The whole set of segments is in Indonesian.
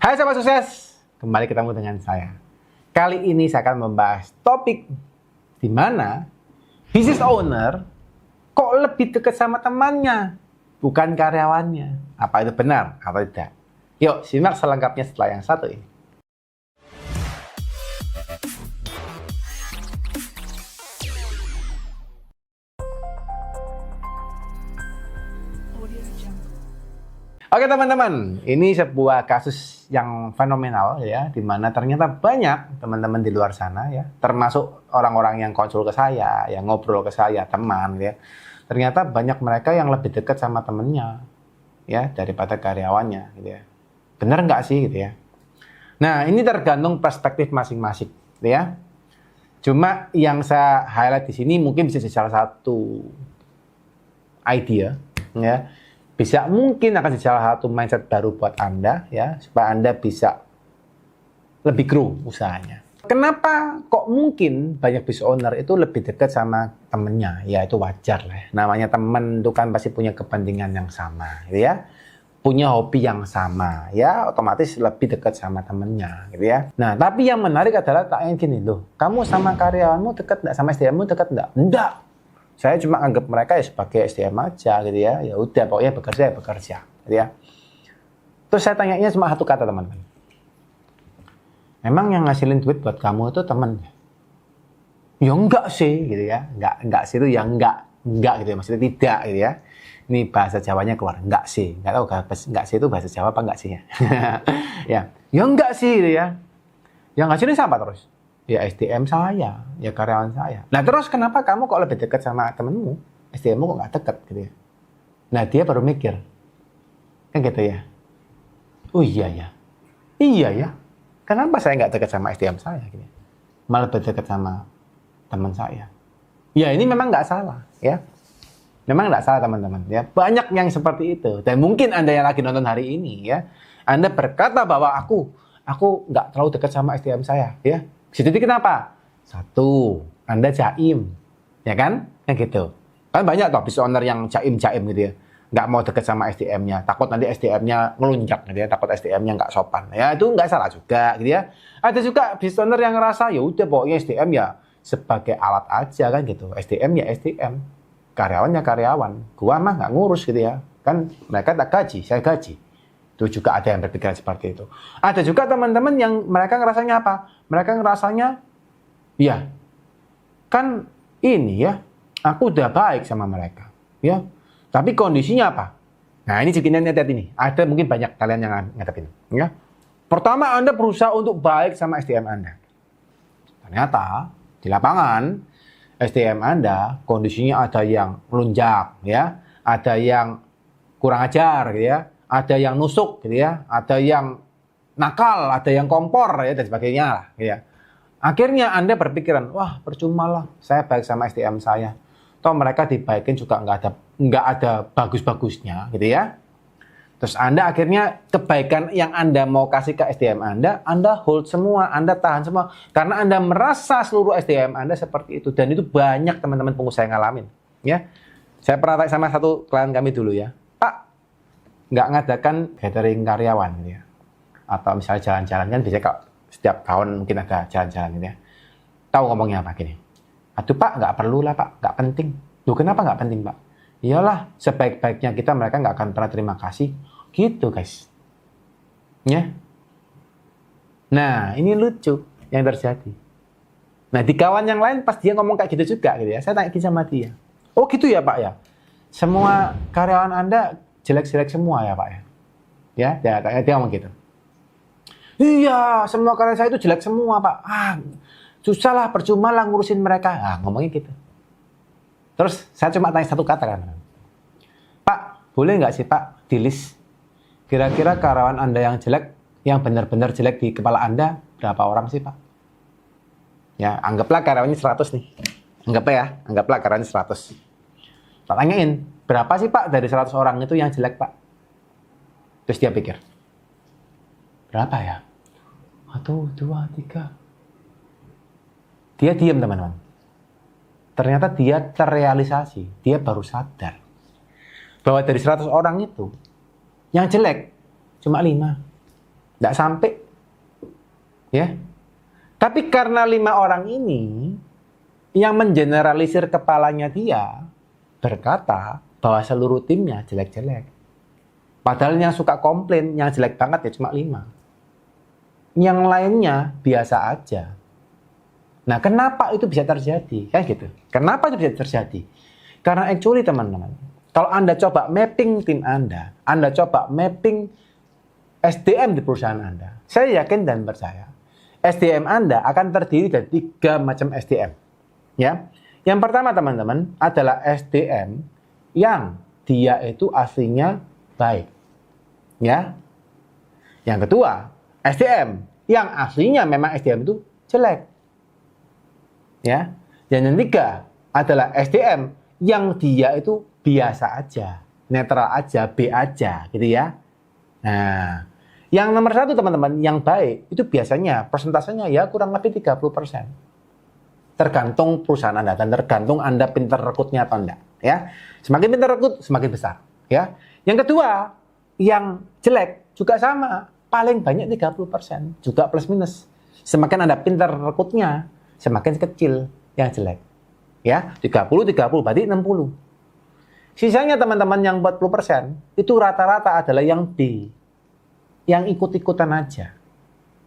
Hai sahabat sukses, kembali ketemu dengan saya. Kali ini saya akan membahas topik di mana business owner kok lebih dekat sama temannya, bukan karyawannya. Apa itu benar atau tidak? Yuk, simak selengkapnya setelah yang satu ini. Oke teman-teman, ini sebuah kasus yang fenomenal ya, di mana ternyata banyak teman-teman di luar sana ya, termasuk orang-orang yang konsul ke saya, yang ngobrol ke saya, teman ya. Ternyata banyak mereka yang lebih dekat sama temennya ya daripada karyawannya gitu ya. Bener nggak sih gitu ya? Nah, ini tergantung perspektif masing-masing gitu ya. Cuma yang saya highlight di sini mungkin bisa jadi salah satu idea ya. Bisa mungkin akan jadi salah satu mindset baru buat Anda ya, supaya Anda bisa lebih grow usahanya. Kenapa kok mungkin banyak business owner itu lebih dekat sama temennya? Ya itu wajar lah. Namanya temen itu kan pasti punya kepentingan yang sama, gitu ya. Punya hobi yang sama, ya otomatis lebih dekat sama temennya, gitu ya. Nah, tapi yang menarik adalah tanya gini loh, kamu sama karyawanmu dekat nggak, sama SDM-mu dekat nggak? Enggak. Saya cuma anggap mereka ya sebagai SDM aja gitu ya. Ya udah pokoknya bekerja gitu ya. Terus saya tanyanya cuma satu kata teman-teman. Emang yang ngasilin duit buat kamu itu teman? Ya enggak sih gitu ya. Enggak sih itu ya enggak gitu ya. Maksudnya tidak gitu ya. Ini bahasa Jawanya keluar. Enggak sih. Enggak tahu enggak sih itu bahasa Jawa apa enggak sih ya. Ya enggak sih gitu ya. Yang ngasilin siapa terus? Ya SDM saya, ya karyawan saya. Nah terus kenapa kamu kok lebih dekat sama temenmu? SDM-mu kok nggak dekat gitu ya? Nah dia baru mikir, kan gitu ya. Oh iya ya. Kenapa saya nggak dekat sama SDM saya? Gitu ya? Malah lebih dekat sama teman saya. Ya ini memang nggak salah ya. Memang nggak salah teman-teman ya. Banyak yang seperti itu. Dan mungkin Anda yang lagi nonton hari ini ya, Anda berkata bahwa aku nggak terlalu dekat sama SDM saya ya. Jadi kenapa? Satu, Anda jaim, ya kan? Yang gitu. Kan banyak toh business owner yang jaim gitu ya. Nggak mau deket sama SDM-nya. Takut nanti SDM-nya ngelunjak gitu ya. Takut SDM-nya nggak sopan. Ya itu nggak salah juga gitu ya. Ada juga business owner yang ngerasa ya udah pokoknya SDM ya sebagai alat aja kan gitu. SDM ya SDM. Karyawannya karyawan. Gua mah nggak ngurus gitu ya. Kan mereka tak gaji, saya gaji. Itu juga ada yang berpikiran seperti itu. Ada juga teman-teman yang mereka ngerasanya apa? Mereka ngerasanya, ya, kan ini ya, aku udah baik sama mereka. Ya, tapi kondisinya apa? Nah, ini juga hati-hati nih. Ada mungkin banyak kalian yang ngadepin. Ya. Pertama, Anda berusaha untuk baik sama SDM Anda. Ternyata, di lapangan, SDM Anda, kondisinya ada yang melunjak, ya, ada yang kurang ajar, gitu ya. Ada yang nusuk gitu ya, ada yang nakal, ada yang kompor ya dan sebagainya lah gitu ya. Akhirnya Anda berpikiran, wah percuma lah saya baik sama SDM saya. Toh mereka dibaikin juga nggak ada bagus-bagusnya gitu ya. Terus Anda akhirnya kebaikan yang Anda mau kasih ke SDM Anda hold semua, Anda tahan semua karena Anda merasa seluruh SDM Anda seperti itu dan itu banyak teman-teman pengusaha yang ngalamin ya. Saya pernah tanya sama satu klien kami dulu ya. Nggak ngadakan gathering karyawan gitu ya. Atau misalnya jalan-jalan kan biasanya kalau setiap tahun mungkin ada jalan-jalan gitu ya. Tahu ngomongnya apa gini? Aduh Pak, nggak perlu lah Pak, nggak penting. Loh kenapa nggak penting Pak? Iyalah, sebaik-baiknya kita mereka nggak akan pernah terima kasih. Gitu guys. Ya. Nah, ini lucu yang terjadi. Nah, di kawan yang lain pas dia ngomong kayak gitu juga gitu ya. Saya tanya sama dia. Oh gitu ya Pak ya? Semua karyawan Anda jelek-jelek semua ya Pak ya? Ya, dia ngomong gitu. Iya, semua karyawan saya itu jelek semua Pak. Susah lah, percuma lah ngurusin mereka. Ngomongnya gitu. Terus saya cuma tanya satu kata kan. Pak, boleh nggak sih Pak di list kira-kira karyawan Anda yang jelek, yang benar-benar jelek di kepala Anda berapa orang sih Pak? Ya, anggaplah karyawannya 100 nih. Anggaplah karyawannya 100. Tak tanyain, berapa sih Pak dari 100 orang itu yang jelek Pak? Terus dia pikir, berapa ya? 1, 2, 3. Dia diam teman-teman. Ternyata dia terrealisasi, dia baru sadar bahwa dari 100 orang itu yang jelek cuma 5. Nggak sampai. Ya. Tapi karena 5 orang ini yang mengeneralisir kepalanya dia berkata bahwa seluruh timnya jelek-jelek. Padahal yang suka komplain, yang jelek banget ya cuma 5. Yang lainnya biasa aja. Nah, kenapa itu bisa terjadi? Kayak gitu. Kenapa itu bisa terjadi? Karena actually teman-teman, kalau Anda coba mapping tim Anda coba mapping SDM di perusahaan Anda, saya yakin dan percaya, SDM Anda akan terdiri dari 3 macam SDM. Ya. Yang pertama teman-teman adalah SDM yang dia itu aslinya baik. Ya. Yang kedua, SDM yang aslinya memang SDM itu jelek. Ya. Dan yang ketiga adalah SDM yang dia itu biasa aja, netral aja, B aja, gitu ya. Nah, yang nomor 1 teman-teman, yang baik itu biasanya persentasenya ya kurang lebih 30%. Tergantung perusahaan Anda dan tergantung Anda pintar rekrutnya atau enggak, ya. Semakin pintar rekrut, semakin besar, ya. Yang kedua, yang jelek juga sama, paling banyak 30%, juga plus minus. Semakin Anda pintar rekrutnya, semakin kecil yang jelek. Ya, 30 berarti 60. Sisanya teman-teman yang 40% itu rata-rata adalah yang B. Yang ikut-ikutan aja.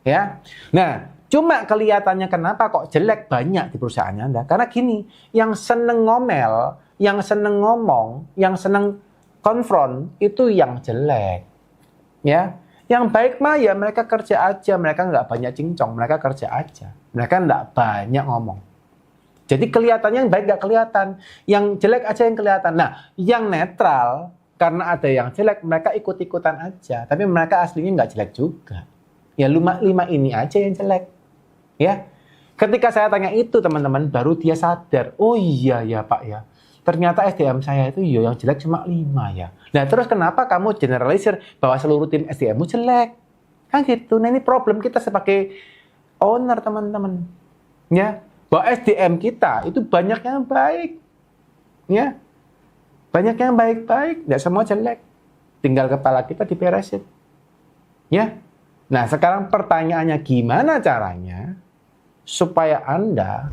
Ya. Nah, cuma kelihatannya kenapa kok jelek banyak di perusahaan Anda? Karena gini, yang seneng ngomel, yang seneng ngomong, yang seneng konfront itu yang jelek. Ya. Yang baik mah ya mereka kerja aja, mereka nggak banyak cincong, mereka kerja aja. Mereka nggak banyak ngomong. Jadi kelihatannya yang baik nggak kelihatan, yang jelek aja yang kelihatan. Nah, yang netral, karena ada yang jelek, mereka ikut-ikutan aja. Tapi mereka aslinya nggak jelek juga. Ya 5 ini aja yang jelek. Ya, ketika saya tanya itu teman-teman, baru dia sadar, oh iya ya Pak ya, ternyata SDM saya itu yang jelek cuma 5 ya. Nah terus kenapa kamu generalisir bahwa seluruh tim SDM-mu jelek? Kan gitu. Nah ini problem kita sebagai owner teman-teman. Ya. Bahwa SDM kita itu banyak yang baik. Ya. Banyak yang baik-baik, tidak semua jelek. Tinggal kepala kita diberesin. Ya. Nah, sekarang pertanyaannya gimana caranya supaya Anda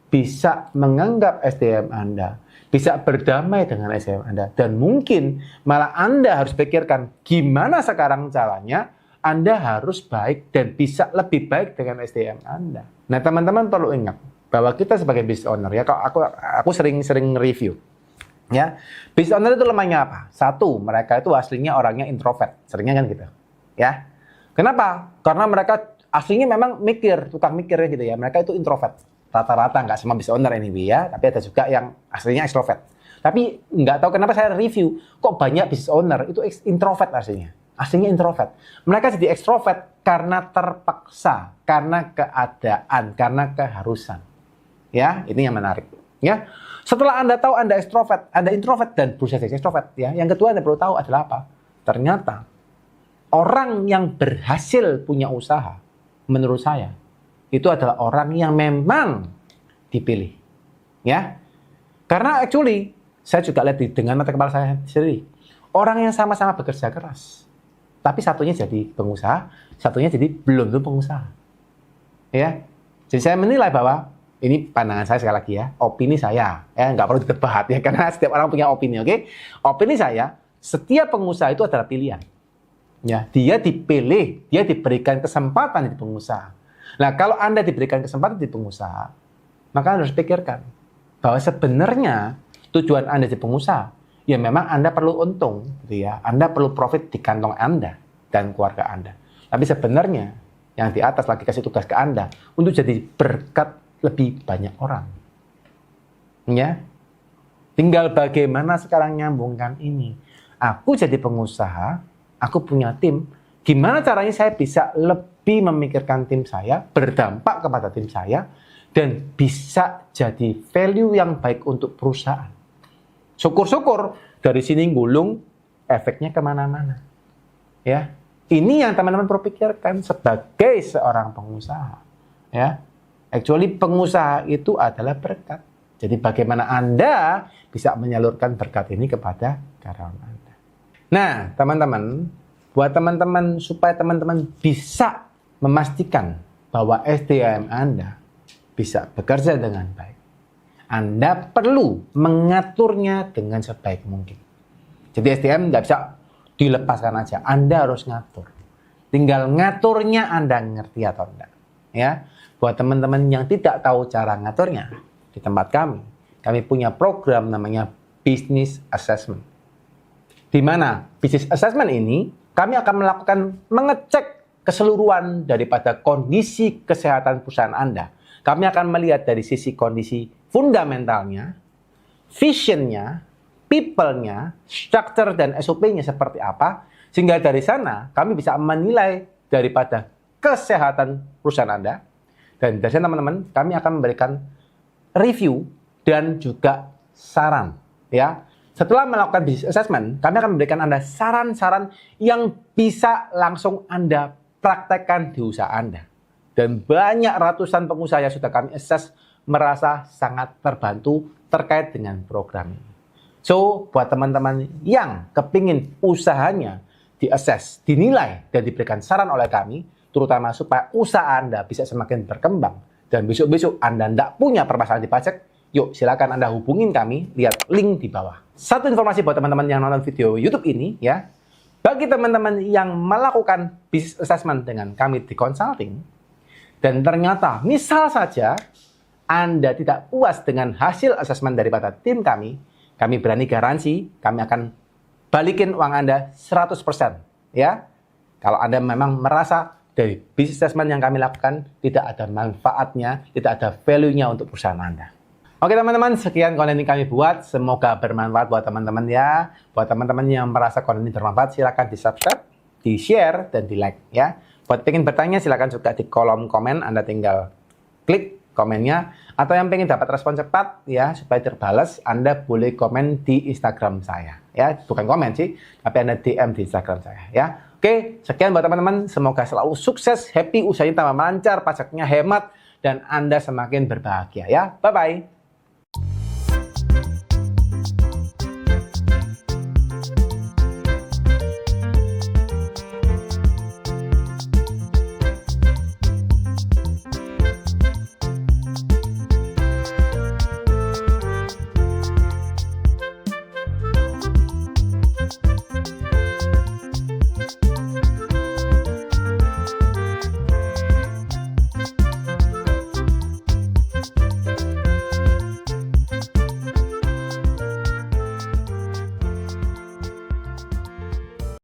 bisa menganggap SDM Anda, bisa berdamai dengan SDM Anda, dan mungkin malah Anda harus pikirkan gimana sekarang caranya Anda harus baik dan bisa lebih baik dengan SDM Anda. Nah, teman-teman perlu ingat bahwa kita sebagai business owner, ya, aku sering review. Ya, business owner itu lemahnya apa? 1, mereka itu aslinya orangnya introvert, seringnya kan gitu. Ya, kenapa? Karena mereka aslinya memang tukang mikirnya gitu ya. Mereka itu introvert, rata-rata, nggak semua business owner anyway ya, tapi ada juga yang aslinya extrovert. Tapi nggak tahu kenapa saya review, kok banyak business owner itu introvert aslinya. Aslinya introvert. Mereka jadi ekstrovert karena terpaksa, karena keadaan, karena keharusan. Ya, ini yang menarik. Ya, setelah Anda tahu Anda ekstrovert, Anda introvert dan berusaha jadi ekstrovert. Ya, yang kedua Anda perlu tahu adalah apa? Ternyata orang yang berhasil punya usaha, menurut saya, itu adalah orang yang memang dipilih. Ya, karena actually saya juga lihat dengan mata kepala saya sendiri, orang yang sama-sama bekerja keras. Tapi satunya jadi pengusaha, satunya jadi belum tentu pengusaha. Ya, jadi saya menilai bahwa ini pandangan saya sekali lagi ya, opini saya, ya nggak perlu didebat ya, karena setiap orang punya opini, oke? Opini saya, setiap pengusaha itu adalah pilihan. Ya, dia dipilih, dia diberikan kesempatan di pengusaha. Nah, kalau Anda diberikan kesempatan di pengusaha, maka Anda harus pikirkan bahwa sebenarnya tujuan Anda di pengusaha, ya memang Anda perlu untung, gitu ya. Anda perlu profit di kantong Anda dan keluarga Anda. Tapi sebenarnya yang di atas lagi kasih tugas ke Anda untuk jadi berkat lebih banyak orang. Ya. Tinggal bagaimana sekarang nyambungkan ini. Aku jadi pengusaha, aku punya tim. Gimana caranya saya bisa lebih memikirkan tim saya, berdampak kepada tim saya, dan bisa jadi value yang baik untuk perusahaan. Syukur-syukur dari sini gulung efeknya kemana-mana. Ya, ini yang teman-teman perlu pikirkan sebagai seorang pengusaha. Ya, actually pengusaha itu adalah berkat. Jadi bagaimana Anda bisa menyalurkan berkat ini kepada karyawan Anda. Nah, teman-teman, buat teman-teman supaya teman-teman bisa memastikan bahwa SDM Anda bisa bekerja dengan baik. Anda perlu mengaturnya dengan sebaik mungkin. Jadi SDM nggak bisa dilepaskan aja. Anda harus ngatur. Tinggal ngaturnya Anda ngerti atau enggak. Ya, buat teman-teman yang tidak tahu cara ngaturnya, di tempat kami punya program namanya Business Assessment. Di mana Business Assessment ini, kami akan melakukan mengecek keseluruhan daripada kondisi kesehatan perusahaan Anda. Kami akan melihat dari sisi kondisi fundamentalnya, visionnya, people-nya, structure dan SOP-nya seperti apa, sehingga dari sana kami bisa menilai daripada kesehatan perusahaan Anda. Dan dari sana teman-teman, kami akan memberikan review dan juga saran. Ya, setelah melakukan business assessment, kami akan memberikan Anda saran-saran yang bisa langsung Anda praktekkan di usaha Anda. Dan banyak ratusan pengusaha yang sudah kami assess merasa sangat terbantu terkait dengan program ini. So, buat teman-teman yang kepingin usahanya di-assess, dinilai, dan diberikan saran oleh kami, terutama supaya usaha Anda bisa semakin berkembang, dan besok-besok Anda tidak punya permasalahan di pajak, yuk silakan Anda hubungin kami, lihat link di bawah. Satu informasi buat teman-teman yang nonton video YouTube ini, ya, bagi teman-teman yang melakukan business assessment dengan kami di consulting, dan ternyata misal saja Anda tidak puas dengan hasil assessment daripada tim kami berani garansi, kami akan balikin uang Anda 100%. Ya, kalau Anda memang merasa dari business assessment yang kami lakukan tidak ada manfaatnya, tidak ada value-nya untuk perusahaan Anda. Oke teman-teman, sekian konten yang kami buat. Semoga bermanfaat buat teman-teman ya. Buat teman-teman yang merasa konten ini bermanfaat, silakan di-subscribe, di-share, dan di-like ya. Buat pengen bertanya, silakan juga di kolom komen. Anda tinggal klik komennya. Atau yang pengen dapat respon cepat ya, supaya terbalas, Anda boleh komen di Instagram saya ya. Bukan komen sih, tapi Anda DM di Instagram saya ya. Oke, sekian buat teman-teman. Semoga selalu sukses, happy, usahanya tambah lancar, pajaknya hemat, dan Anda semakin berbahagia ya. Bye-bye.